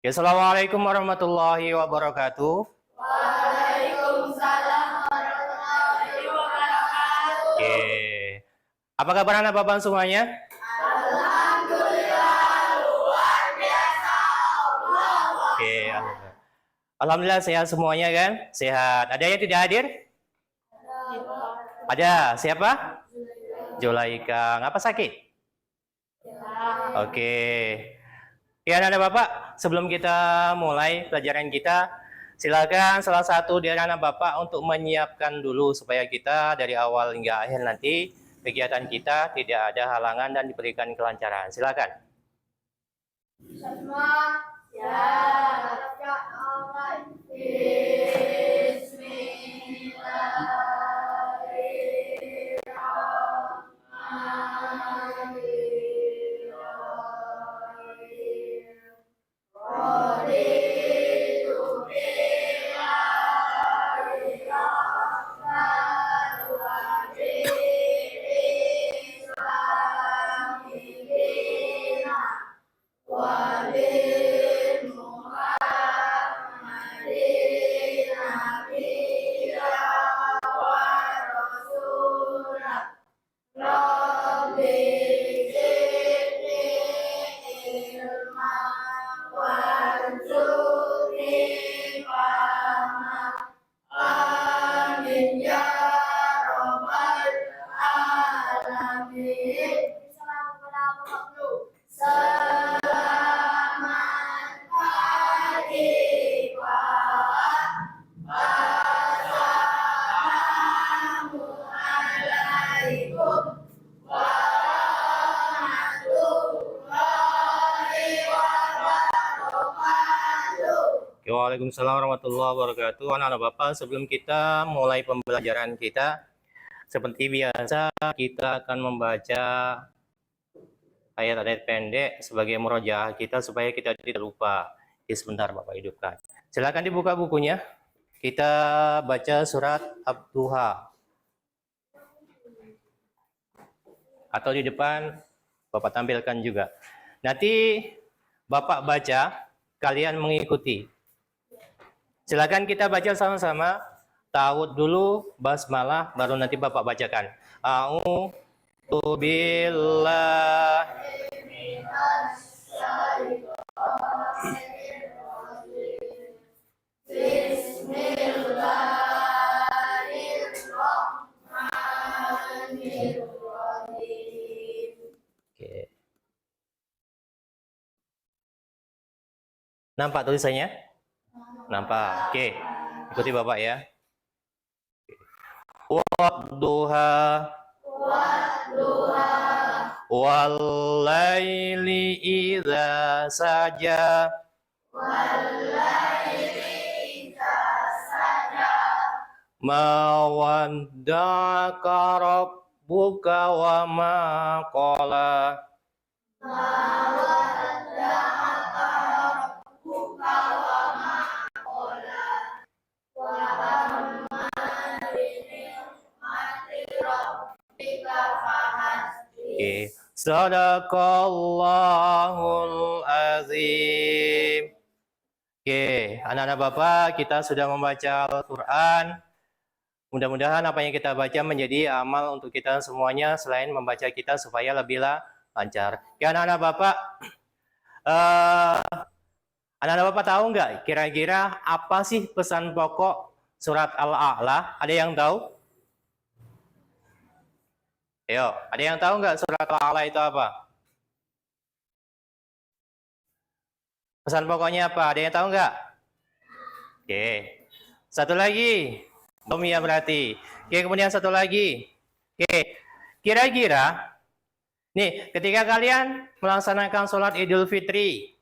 Ya, assalamualaikum warahmatullahi wabarakatuh. Waalaikumsalam warahmatullahi wabarakatuh. Oke. Apa kabar anak bapak semuanya? Alhamdulillah luar biasa. Oke. Alhamdulillah sehat semuanya kan? Sehat. Ada yang tidak hadir? Ada. Siapa? Zulaika. Ngapa sakit? Oke. Ya, anak bapak, sebelum kita mulai pelajaran kita, silakan salah satu dari anak bapak untuk menyiapkan dulu supaya kita dari awal hingga akhir nanti kegiatan kita tidak ada halangan dan diberikan kelancaran. Silakan. Semua siap. Waalaikumsalam warahmatullahi wabarakatuh. Anak-anak bapak, sebelum kita mulai pembelajaran kita, seperti biasa kita akan membaca ayat-ayat pendek sebagai murojaah kita supaya kita tidak lupa. Sebentar bapak hidupkan. Silakan dibuka bukunya. Kita baca surat Ad-Duha. Atau di depan bapak tampilkan juga. Nanti bapak baca, kalian mengikuti. Silakan kita baca sama-sama. Ta'awudz dulu, basmalah, baru nanti bapak bacakan. A'udzu billahi Oke. Nampak tulisannya? Nampak. Oke. Ikuti bapak ya. Wadduha wal laili idza saja ma wadda'aka rabbuka wa ma qala. Oke. Sadaqallahul azim. Oke, anak-anak bapak, kita sudah membaca Al-Quran. Mudah-mudahan apa yang kita baca menjadi amal untuk kita semuanya selain membaca kita supaya lebih lancar. Oke, anak-anak bapak, anak-anak bapak tahu nggak kira-kira apa sih pesan pokok surat Al-A'la? Ada yang tahu? Ayo, ada yang tahu nggak surat Al-A'la itu apa? Pesan pokoknya apa? Ada yang tahu nggak? Oke. Satu lagi. Belum ya berarti. Oke, kemudian satu lagi. Oke. Kira-kira, nih, ketika kalian melaksanakan sholat Idul Fitri,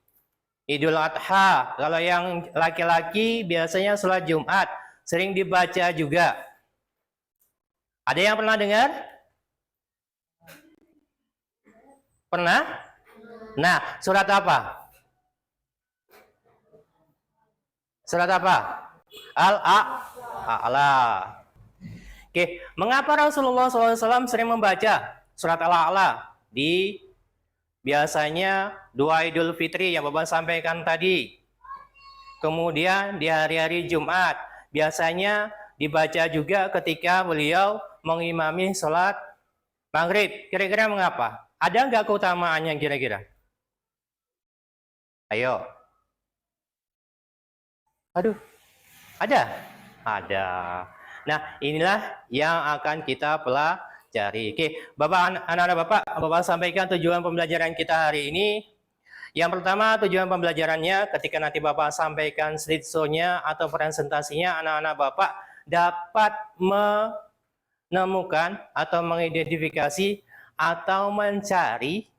Idul Adha, kalau yang laki-laki biasanya sholat Jumat, sering dibaca juga. Ada yang pernah dengar? Pernah? Nah, surat apa? Surat apa? Al-A'la. Oke, mengapa Rasulullah SAW sering membaca surat Al-A'la di biasanya dua Idul Fitri yang Bapak sampaikan tadi. Kemudian di hari-hari Jumat biasanya dibaca juga ketika beliau mengimami sholat Maghrib. Kira-kira mengapa? Ada nggak keutamaannya kira-kira? Ayo. Aduh, ada? Ada. Nah, inilah yang akan kita pelajari. Oke, anak-anak Bapak sampaikan tujuan pembelajaran kita hari ini. Yang pertama, tujuan pembelajarannya ketika nanti Bapak sampaikan slideshow-nya atau presentasinya, anak-anak Bapak dapat menemukan atau mengidentifikasi atau mencari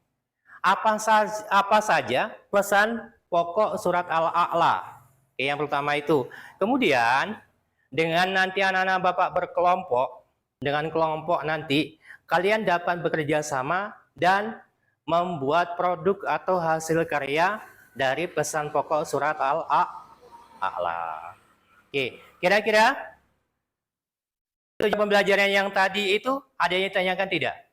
apa saja pesan pokok surat Al-A'la. Oke, yang pertama itu. Kemudian, dengan nanti anak-anak Bapak berkelompok, dengan kelompok nanti, kalian dapat bekerja sama dan membuat produk atau hasil karya dari pesan pokok surat Al-A'la. Oke, kira-kira tujuan pembelajaran yang tadi itu ada yang ditanyakan tidak?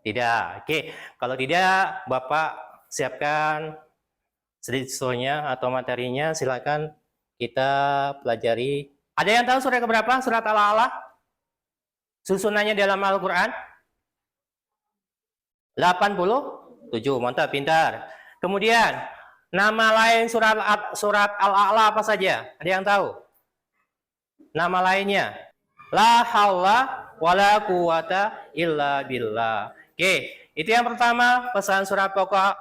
Tidak. Oke, kalau tidak, Bapak siapkan slideshow-nya atau materinya, silakan kita pelajari. Ada yang tahu surat keberapa? Surat Al-A'la? Susunannya dalam Al-Quran? 87, mantap, pintar. Kemudian, nama lain surat Al-A'la apa saja? Ada yang tahu? Nama lainnya? La haula wala quwata illa billah. Oke, itu yang pertama, pesan surat pokok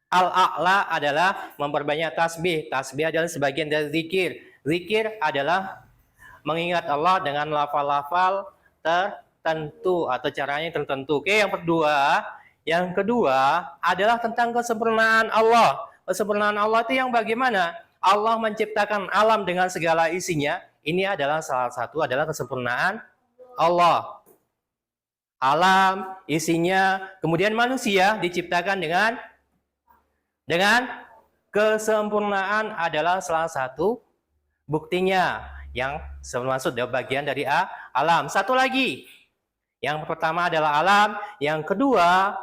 Al-A'la adalah memperbanyak tasbih. Tasbih adalah sebagian dari zikir. Zikir adalah mengingat Allah dengan lafal-lafal tertentu atau caranya tertentu. Oke, yang kedua adalah tentang kesempurnaan Allah. Kesempurnaan Allah itu yang bagaimana? Allah menciptakan alam dengan segala isinya. Ini adalah salah satu adalah kesempurnaan Allah. Alam, isinya, kemudian manusia diciptakan dengan kesempurnaan adalah salah satu buktinya yang termasuk bagian dari alam. Satu lagi, yang pertama adalah alam, yang kedua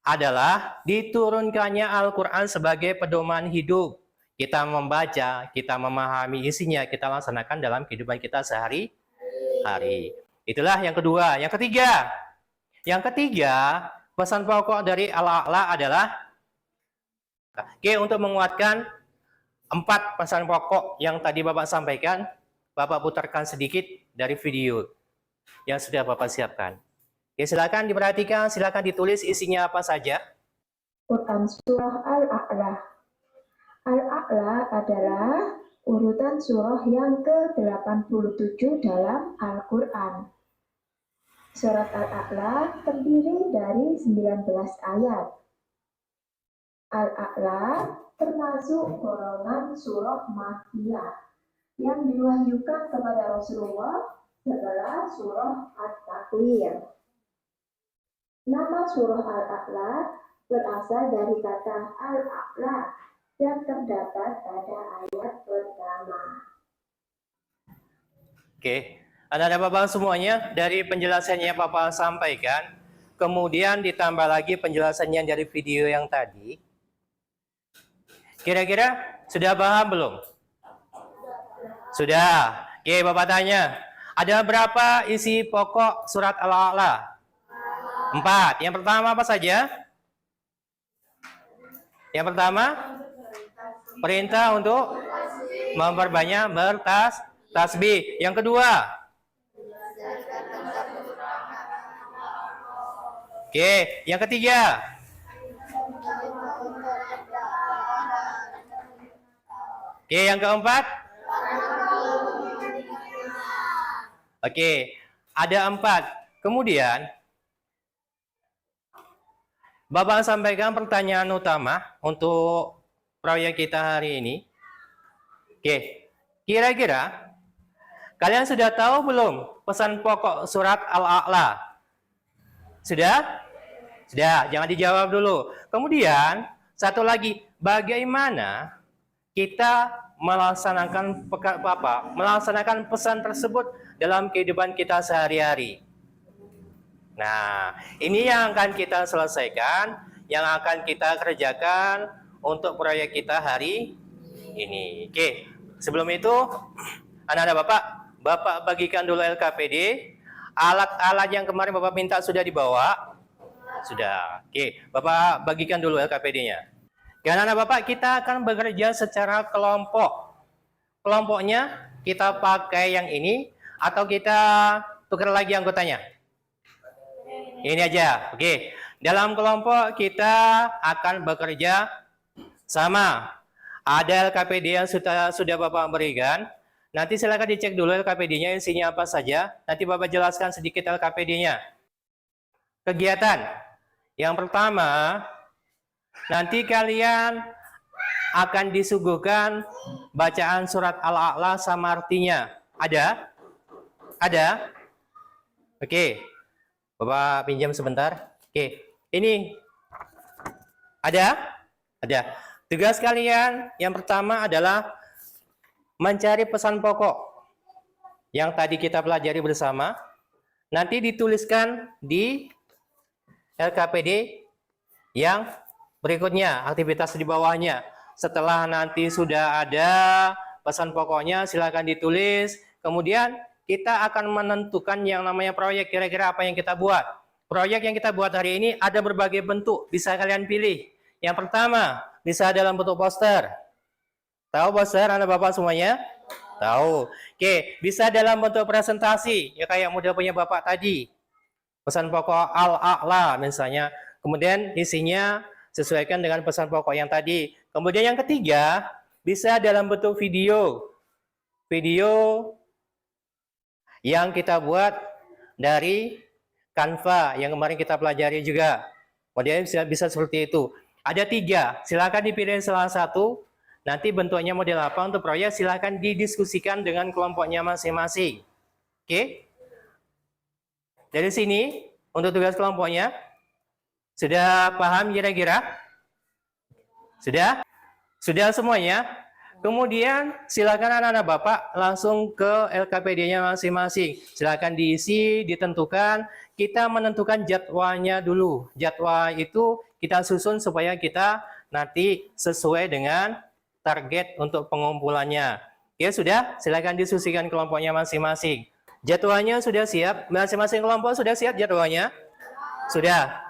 adalah diturunkannya Al-Quran sebagai pedoman hidup. Kita membaca, kita memahami isinya, kita laksanakan dalam kehidupan kita sehari-hari. Itulah yang kedua. Yang ketiga, pesan pokok dari Al-A'la adalah untuk menguatkan 4 pesan pokok yang tadi Bapak sampaikan, Bapak putarkan sedikit dari video yang sudah Bapak siapkan. Silakan diperhatikan, silakan ditulis isinya apa saja. Quran Surah Al-A'la. Al-A'la adalah urutan surah yang ke-87 dalam Al-Quran. Surat Al-A'la terdiri dari 19 ayat. Al-A'la termasuk golongan surah Makkiyah yang diwahyukan kepada Rasulullah setelah surah At-Takwir. Nama surah Al-A'la berasal dari kata Al-A'la yang terdapat pada ayat pertama. Oke, anak-anak Bapak semuanya, dari penjelasannya Bapak sampaikan, kemudian ditambah lagi penjelasannya dari video yang tadi. Kira-kira sudah paham belum? Sudah. Oke, Bapak tanya, ada berapa isi pokok surat Al-A'la? 4. Yang pertama apa saja? Yang pertama, perintah untuk memperbanyak bertasbih. Yang kedua, oke, yang ketiga, oke, yang keempat, oke, ada 4. Kemudian Bapak sampaikan pertanyaan utama untuk proyek kita hari ini. Oke, kira-kira kalian sudah tahu belum pesan pokok surat Al-A'la? Sudah? Sudah, jangan dijawab dulu. Kemudian, satu lagi, bagaimana kita melaksanakan pesan tersebut dalam kehidupan kita sehari-hari. Nah, ini yang akan kita selesaikan, yang akan kita kerjakan untuk proyek kita hari ini. Oke, sebelum itu, anak-anak Bapak bagikan dulu LKPD. Alat-alat yang kemarin Bapak minta sudah dibawa? Sudah. Oke, Bapak bagikan dulu LKPD-nya. Anak-anak Bapak, kita akan bekerja secara kelompok. Kelompoknya kita pakai yang ini atau kita tukar lagi anggotanya? Ini aja. Oke. Dalam kelompok kita akan bekerja sama. Ada LKPD yang sudah Bapak berikan. Nanti silakan dicek dulu LKPD-nya isinya apa saja. Nanti Bapak jelaskan sedikit LKPD-nya. Kegiatan. Yang pertama, nanti kalian akan disuguhkan bacaan surat Al-A'la sama artinya. Ada? Ada? Oke. Bapak pinjam sebentar. Oke. Ini. Ada? Ada. Tugas kalian yang pertama adalah mencari pesan pokok yang tadi kita pelajari bersama. Nanti dituliskan di LKPD yang berikutnya, aktivitas di bawahnya. Setelah nanti sudah ada pesan pokoknya, silakan ditulis. Kemudian kita akan menentukan yang namanya proyek, kira-kira apa yang kita buat. Proyek yang kita buat hari ini ada berbagai bentuk, bisa kalian pilih. Yang pertama, bisa dalam bentuk poster. Tahu poster anak Bapak semuanya? Tahu. Oke, bisa dalam bentuk presentasi, ya kayak model punya Bapak tadi. Pesan pokok Al-A'la misalnya. Kemudian isinya sesuaikan dengan pesan pokok yang tadi. Kemudian yang ketiga, bisa dalam bentuk video. Video yang kita buat dari Canva yang kemarin kita pelajari juga. Modelnya bisa seperti itu. Ada 3, silakan dipilih salah satu. Nanti bentuknya model apa untuk proyek, silakan didiskusikan dengan kelompoknya masing-masing. Oke? Dari sini, untuk tugas kelompoknya, sudah paham kira-kira? Sudah? Sudah semuanya? Kemudian silakan anak-anak Bapak langsung ke LKPD-nya masing-masing. Silakan diisi, ditentukan. Kita menentukan jadwalnya dulu. Jadwal itu kita susun supaya kita nanti sesuai dengan target untuk pengumpulannya. Ya sudah, silakan diskusikan kelompoknya masing-masing. Jadwalnya sudah siap? Masing-masing kelompok sudah siap jadwalnya? Sudah.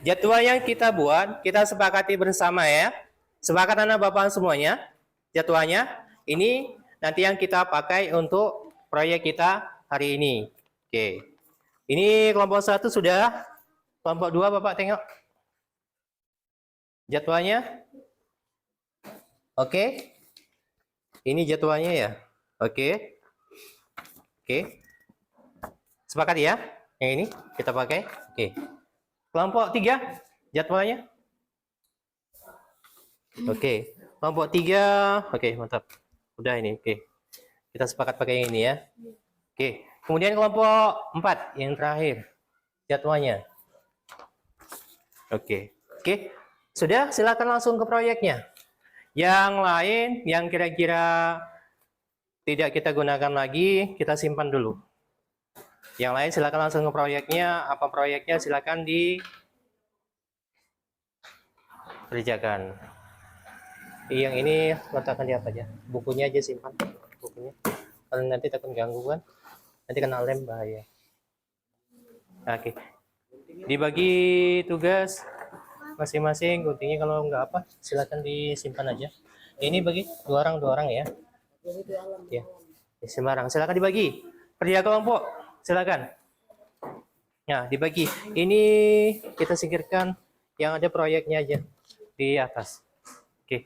Jadwal yang kita buat, kita sepakati bersama ya. Sepakat anak Bapak semuanya? Jadwalnya? Ini nanti yang kita pakai untuk proyek kita hari ini. Oke. Ini kelompok 1 sudah. Kelompok 2 Bapak tengok. Jadwalnya? Oke. Ini jadwalnya ya? Oke. Oke. Sepakat ya? Yang ini kita pakai? Oke. Kelompok 3 jadwalnya? Oke. Kelompok 3. Oke, mantap. Udah ini, oke. Kita sepakat pakai yang ini ya. Oke. Kemudian kelompok 4 yang terakhir. Jadwalnya. Oke. Oke. Sudah, silakan langsung ke proyeknya. Yang lain yang kira-kira tidak kita gunakan lagi, kita simpan dulu. Yang lain silakan langsung ke proyeknya. Apa proyeknya silakan dikerjakan. Yang ini letakkan di apa aja? Bukunya aja simpan. Bukunya. Kalau nanti takut ganggu kan. Nanti kena lem bahaya. Oke. Dibagi tugas masing-masing, guntingnya kalau nggak apa silakan disimpan aja. Ini bagi dua orang ya. Ya. Sembarang silakan dibagi. Kerja kelompok silakan. Nah, dibagi. Ini kita singkirkan yang ada proyeknya aja di atas. Oke.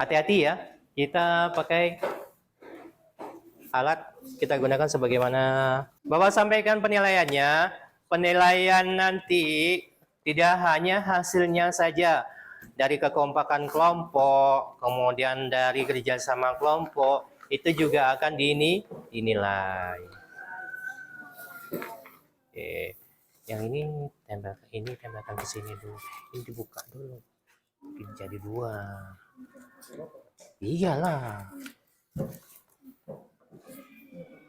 Hati-hati ya. Kita pakai alat kita gunakan sebagaimana Bapak sampaikan penilaiannya. Penilaian nanti tidak hanya hasilnya saja dari kekompakan kelompok, kemudian dari kerjasama kelompok, itu juga akan dinilai. Oke. Yang ini tempelkan ke sini dulu. Ini dibuka dulu. Ini jadi 2. Iyalah.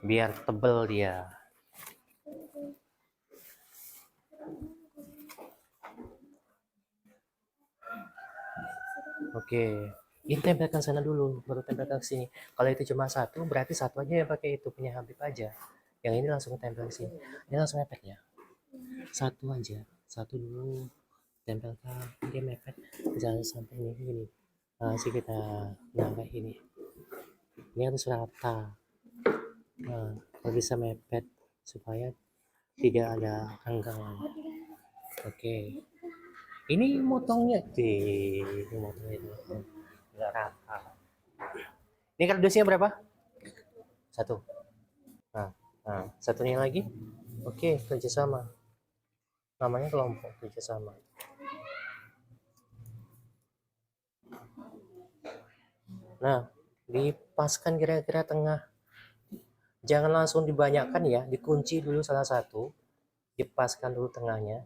biar tebel dia. Oke, ini tempelkan sana dulu, baru tempelkan ke sini. Kalau itu cuma satu, berarti satu aja yang pakai itu punya Habib aja. Yang ini langsung tempel ke sini. Ini langsung mepet ya. Satu aja, satu dulu tempelkan, dia mepet. Jangan sampai ini gini. Nah, sih kita kayak ini. Ini harus rata. Nah, kalau bisa mepet supaya tidak ada hanggang. Oke. Ini motongnya nggak rata. Ini kardusnya berapa? Satu. Nah, satunya lagi. Oke, kerjasama. Namanya kelompok kerjasama. Nah, dipaskan kira-kira tengah. Jangan langsung dibanyakkan ya, dikunci dulu salah satu, dipaskan dulu tengahnya.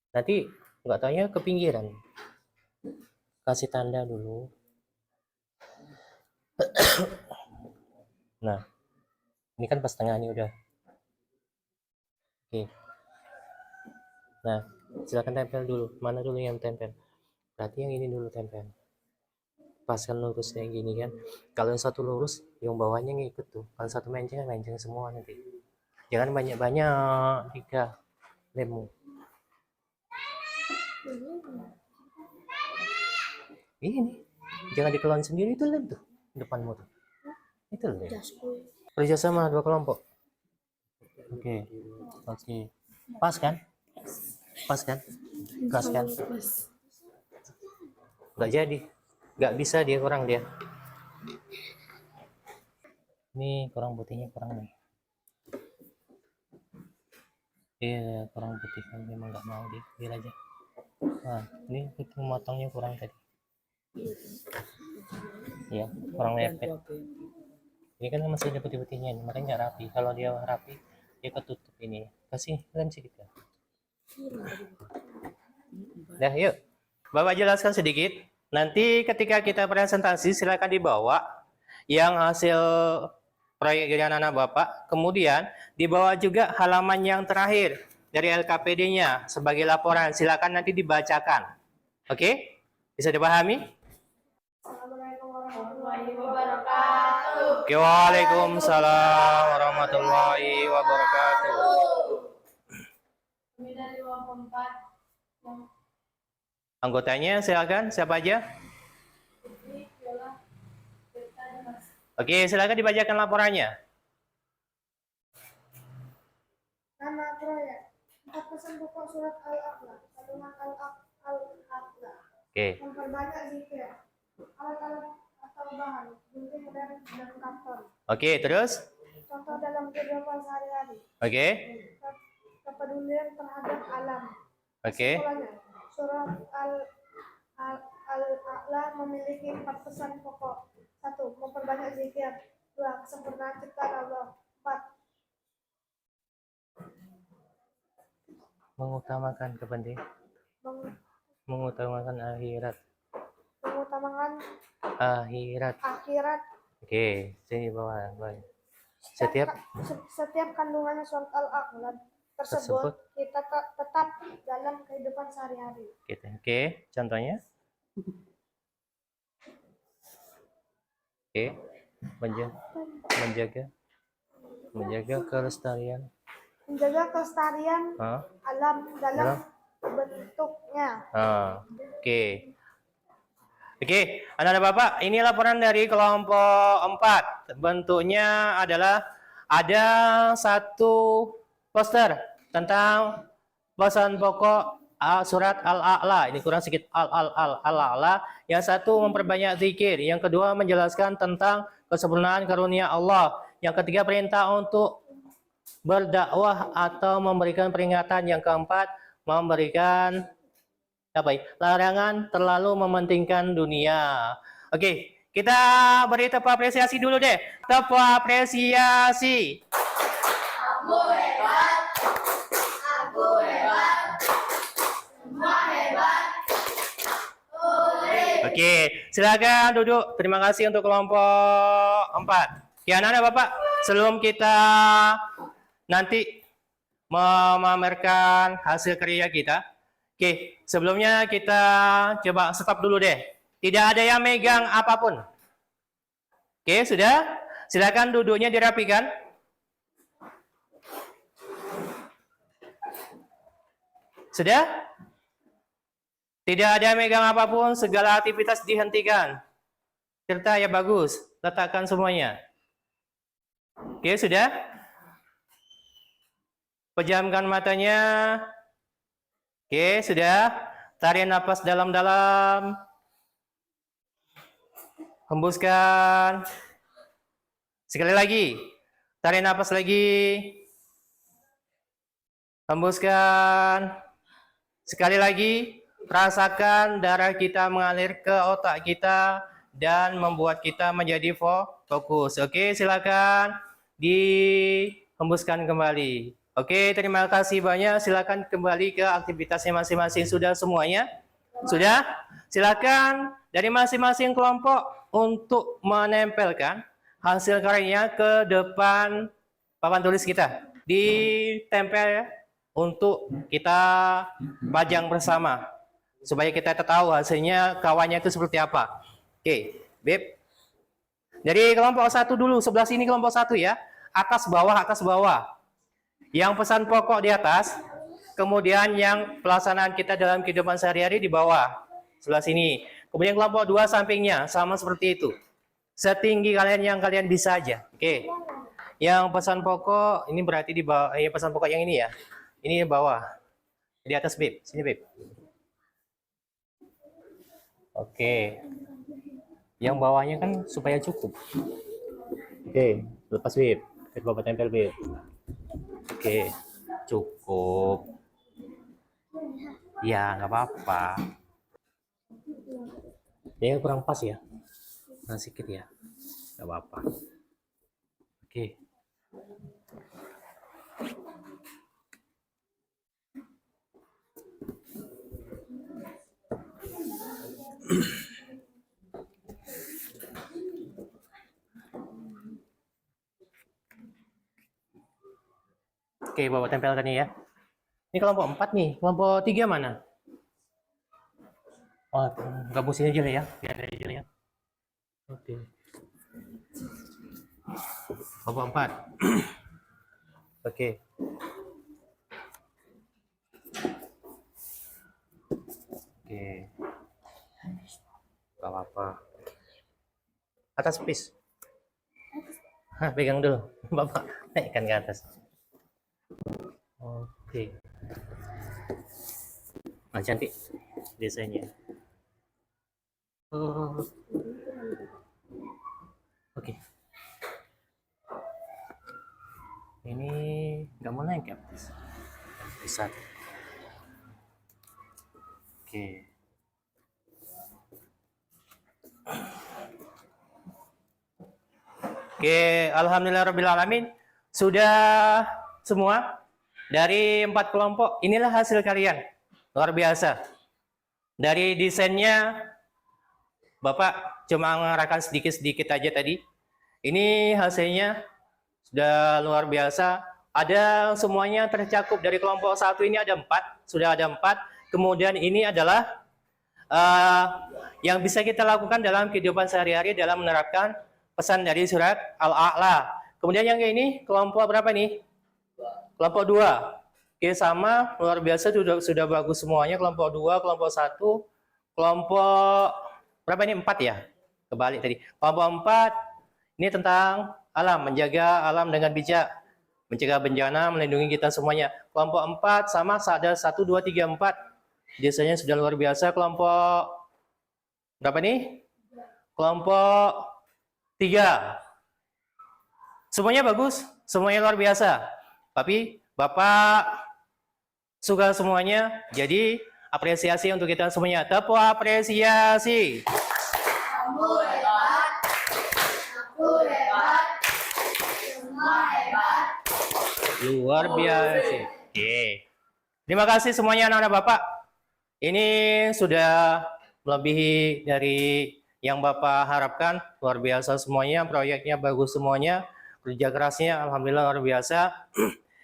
Nanti nggak taunya ke pinggiran. Kasih tanda dulu. Nah, ini kan pas tengah ini udah. Oke. Nah, silakan tempel dulu. Mana dulu yang tempel? Berarti yang ini dulu tempel. Paskan lurus kayak gini kan. Kalau yang satu lurus, yang bawahnya ngikut tuh. Kalau satu menceng semua nanti. Jangan banyak-banyak, Dika. Lemu. Ini. Jangan dikeluarin sendiri, itu lem tuh. Depanmu tuh. Itu lem. Kerjasama dua kelompok. Oke. Pas kan? Pas kan? Pas kan? Nggak jadi. Nggak bisa dia, kurang dia. Ini kurang putihnya, kurang nih. Iya, kurang putih kan, memang nggak mau dia. Biar aja. Nah, ini motongnya kurang tadi. Ya, kurang mepet. Ini kan masih ada putih-putihnya, makanya nggak rapi. Kalau dia rapi, dia ketutup ini. Kasih lem sedikit ya. Nah, yuk. Bapak jelaskan sedikit. Nanti ketika kita presentasi, silakan dibawa yang hasil proyek dari anak-anak Bapak. Kemudian dibawa juga halaman yang terakhir dari LKPD-nya sebagai laporan. Silakan nanti dibacakan. Oke? Bisa dipahami? Assalamualaikum warahmatullahi wabarakatuh. Waalaikumsalam warahmatullahi wabarakatuh. Kami dari kelompok 4 yang Anggotanya silakan, siapa aja? ini adalah Berta dan Mas. Oke, silakan dibacakan laporannya. Nama proyek 4 pesan pokok surat Al-Aqla, kandungan Al-Aqla. Oke. Memperbanyak zikir, alat-alat atau bahan, gunting dan karton. Oke, terus? Contoh dalam kehidupan sehari-hari. Oke. Kepedulian terhadap alam. Oke. Kesimpulannya, surat Al-A'la memiliki 4 pesan pokok. 1. Memperbanyak zikir. 2. Kesempurnaan ciptaan Allah. 4. Mengutamakan kepentingan. Mengutamakan akhirat. Mengutamakan Akhirat. akhirat. Oke, sini bawah. Baik. Setiap kandungannya surat Al-A'la tersebut kita tetap dalam kehidupan sehari-hari. Oke, contohnya. Oke, menjaga kelestarian. Menjaga kelestarian alam dalam bentuknya. Oke. Oke, anak-anak Bapak, ini laporan dari kelompok 4. Bentuknya adalah ada satu poster tentang pesan pokok surat Al-A'la. Ini kurang sedikit Al-A'la. Yang satu memperbanyak zikir. Yang kedua menjelaskan tentang kesempurnaan karunia Allah. Yang ketiga perintah untuk berdakwah atau memberikan peringatan. Yang keempat memberikan larangan terlalu mementingkan dunia. Oke, kita beri tepuk apresiasi dulu deh. Tepuk apresiasi. Aku hebat. Aku hebat. Semua hebat. Oke, silakan duduk. Terima kasih untuk kelompok 4. Ya, anak-anak Bapak, sebelum kita nanti memamerkan hasil karya kita, oke, sebelumnya kita coba stop dulu deh. Tidak ada yang megang apapun. Oke, sudah? Silakan duduknya dirapikan. Sudah? Tidak ada yang megang apapun, segala aktivitas dihentikan. Serta ya bagus, letakkan semuanya. Oke, sudah? Pejamkan matanya. Oke, sudah. Tarik nafas dalam-dalam. Hembuskan. Sekali lagi. Tarik nafas lagi. Hembuskan. Sekali lagi. Rasakan darah kita mengalir ke otak kita dan membuat kita menjadi fokus. Oke, silakan dihembuskan kembali. Oke, terima kasih banyak. Silakan kembali ke aktivitasnya masing-masing. Sudah semuanya? Sudah? Silakan dari masing-masing kelompok untuk menempelkan hasil karyanya ke depan papan tulis kita. Ditempel ya, untuk kita pajang bersama. Supaya kita tahu hasilnya kawannya itu seperti apa. Oke, Beb. Dari kelompok 1 dulu, sebelah sini kelompok 1 ya. Atas bawah, atas bawah. Yang pesan pokok di atas, kemudian yang pelaksanaan kita dalam kehidupan sehari-hari di bawah, sebelah sini. Kemudian kelompok 2 sampingnya, sama seperti itu. Setinggi kalian yang kalian bisa aja. Oke. Yang pesan pokok, ini berarti di bawah, pesan pokok yang ini ya. Ini di bawah. Di atas Beb, sini Beb. Oke. Yang bawahnya kan supaya cukup. Oke, lepas Beb. Bapak tempel Beb. Oke, cukup. Ya, nggak apa-apa. Dia kurang pas ya. Kurang sedikit ya. Nggak apa-apa. Oke. Oke, Bapak tempelkan ya. Ini kelompok 4 nih. Kelompok 3 mana? Oh, gabung sini aja lah ya. Biar ada aja lah ya. Oke. Kelompok 4. Oke. Oke. Gak apa-apa. Atas please. Hah, pegang dulu. Bapak naikkan ke atas. Oke. Nah, cantik desainnya. Oke. Ini nggak mau naik ya? Bisa. Oke. Oke, alhamdulillahirobbilalamin. Sudah semua dari 4 kelompok. Inilah hasil kalian. Luar biasa. Dari desainnya Bapak cuma mengarahkan sedikit-sedikit aja tadi. Ini hasilnya sudah luar biasa. Ada semuanya tercakup dari kelompok 1 ini ada 4. Sudah ada 4. Kemudian ini adalah yang bisa kita lakukan dalam kehidupan sehari-hari dalam menerapkan pesan dari surat Al-A'la. Kemudian yang ini kelompok berapa nih? Kelompok 2. Oke, sama, luar biasa, sudah bagus semuanya. Kelompok 2, kelompok 1, kelompok berapa ini? 4 ya? Kebalik tadi. Kelompok 4 ini tentang alam, menjaga alam dengan bijak, mencegah bencana, melindungi kita semuanya. Kelompok 4 sama, ada 1, 2, 3, 4. Biasanya sudah luar biasa. Kelompok berapa nih? Kelompok 3. Semuanya bagus, semuanya luar biasa. Tapi Bapak suka semuanya, jadi apresiasi untuk kita semuanya. Tepuk apresiasi. Kamu hebat, aku hebat, semua hebat. Luar biasa. Oke. Terima kasih semuanya anak-anak Bapak. Ini sudah melebihi dari yang Bapak harapkan. Luar biasa semuanya, proyeknya bagus semuanya. kerja kerasnya alhamdulillah luar biasa.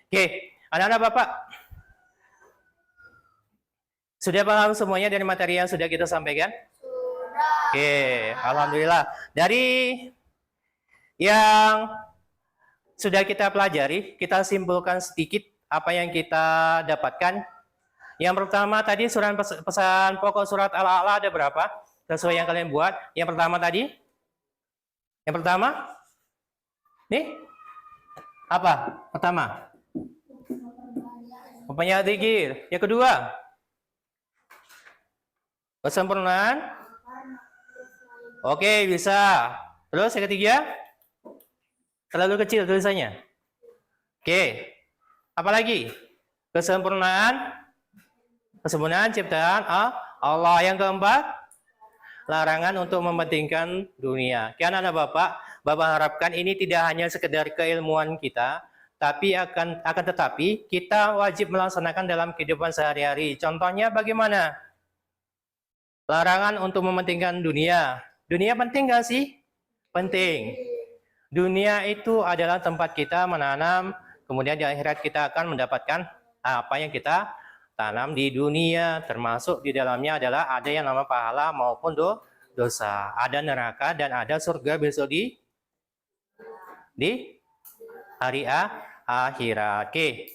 Oke, anak-anak Bapak, sudah paham semuanya dari materi yang sudah kita sampaikan? Sudah. Oke, alhamdulillah. Dari yang sudah kita pelajari, kita simpulkan sedikit apa yang kita dapatkan. Yang pertama tadi pesan pokok surat Al-A'la ada berapa? Sesuai yang kalian buat. Yang pertama tadi? Yang pertama? Nih? Apa? Pertama? Memperbanyak zikir. Yang kedua? Kesempurnaan? Oke, bisa. Terus yang ketiga? Terlalu kecil tulisannya. Oke. Apa lagi? Kesempurnaan ciptaan Allah. Yang keempat, larangan untuk mementingkan dunia. Kian anak Bapak harapkan ini tidak hanya sekedar keilmuan kita, tapi akan tetapi kita wajib melaksanakan dalam kehidupan sehari-hari. Contohnya bagaimana? Larangan untuk mementingkan dunia. Dunia penting nggak sih? Penting. Dunia itu adalah tempat kita menanam, kemudian di akhirat kita akan mendapatkan apa yang kita tanam di dunia, termasuk di dalamnya adalah ada yang nama pahala maupun dosa. Ada neraka dan ada surga besok di hari akhirat. Oke.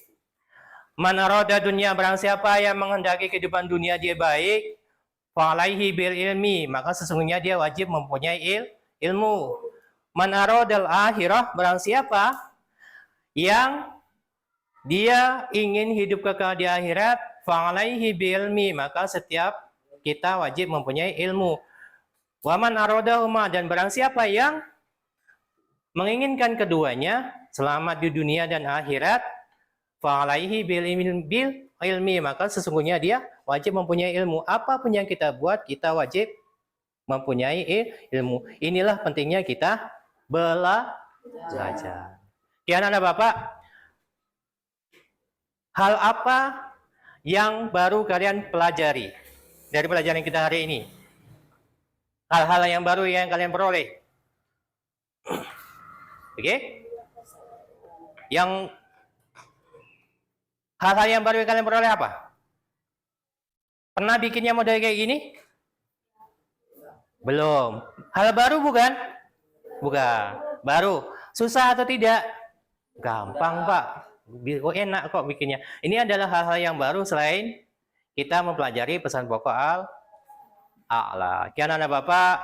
Man arada dunia, barang siapa yang menghendaki kehidupan dunia dia baik, fa'alaihi bil ilmi, maka sesungguhnya dia wajib mempunyai ilmu. Man aradal akhirah, barang siapa yang dia ingin hidup kekal di akhirat, fa'alaihi bil ilmi, maka setiap kita wajib mempunyai ilmu. Wa man aradahuma, dan barang siapa yang menginginkan keduanya, selamat di dunia dan akhirat, fa'alaihi bil ilmi, maka sesungguhnya dia wajib mempunyai ilmu. Apapun yang kita buat, kita wajib mempunyai ilmu. Inilah pentingnya kita belajar. Kian anak Bapak, hal apa yang baru kalian pelajari dari pelajaran kita hari ini? Hal-hal yang baru yang kalian peroleh. Oke? Yang hal-hal yang baru yang kalian peroleh apa? Pernah bikinnya model kayak gini? Belum. Hal baru bukan? Bukan. Baru. Susah atau tidak? Gampang, Pak. Enak kok bikinnya. Ini adalah hal-hal yang baru selain kita mempelajari pesan pokok Al-A'la. Kian anak Bapak,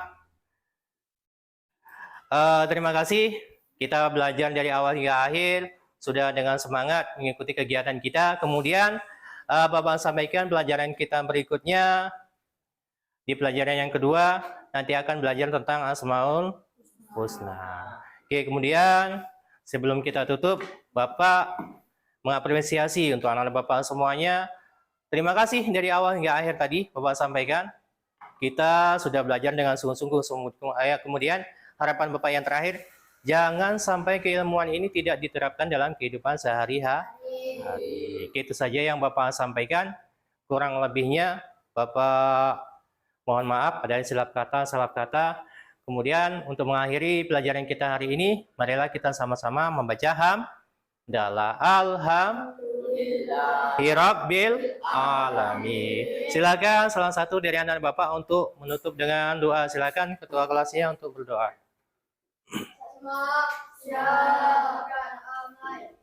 terima kasih. Kita belajar dari awal hingga akhir. Sudah dengan semangat mengikuti kegiatan kita. Kemudian Bapak sampaikan pelajaran kita berikutnya. Di pelajaran yang kedua, nanti akan belajar tentang Asmaul Husna. Oke, kemudian sebelum kita tutup, Bapak mengapresiasi untuk anak-anak Bapak semuanya. Terima kasih dari awal hingga akhir tadi Bapak sampaikan. Kita sudah belajar dengan sungguh-sungguh. Kemudian harapan Bapak yang terakhir, jangan sampai keilmuan ini tidak diterapkan dalam kehidupan sehari-hari. Itu saja yang Bapak sampaikan. Kurang lebihnya Bapak mohon maaf ada silap kata, salah kata. Kemudian untuk mengakhiri pelajaran kita hari ini, marilah kita sama-sama membaca hamdalah alhamdulillahirabbil alamin. Silakan salah satu dari anak Bapak untuk menutup dengan doa. Silakan ketua kelasnya untuk berdoa. Silakan Amai.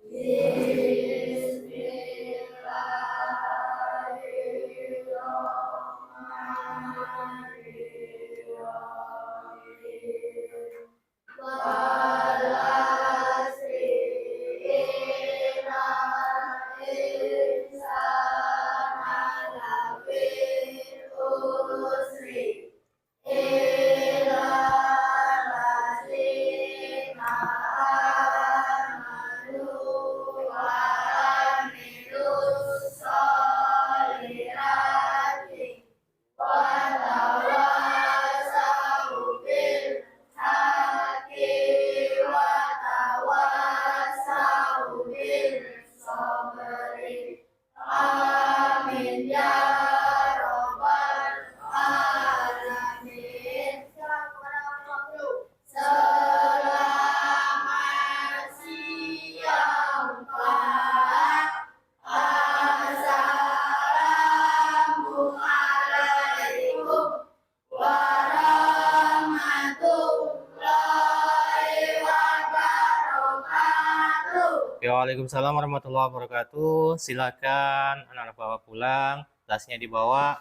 Oke, waalaikumsalam warahmatullahi wabarakatuh. Silakan anak-anak bawa pulang, tasnya dibawa.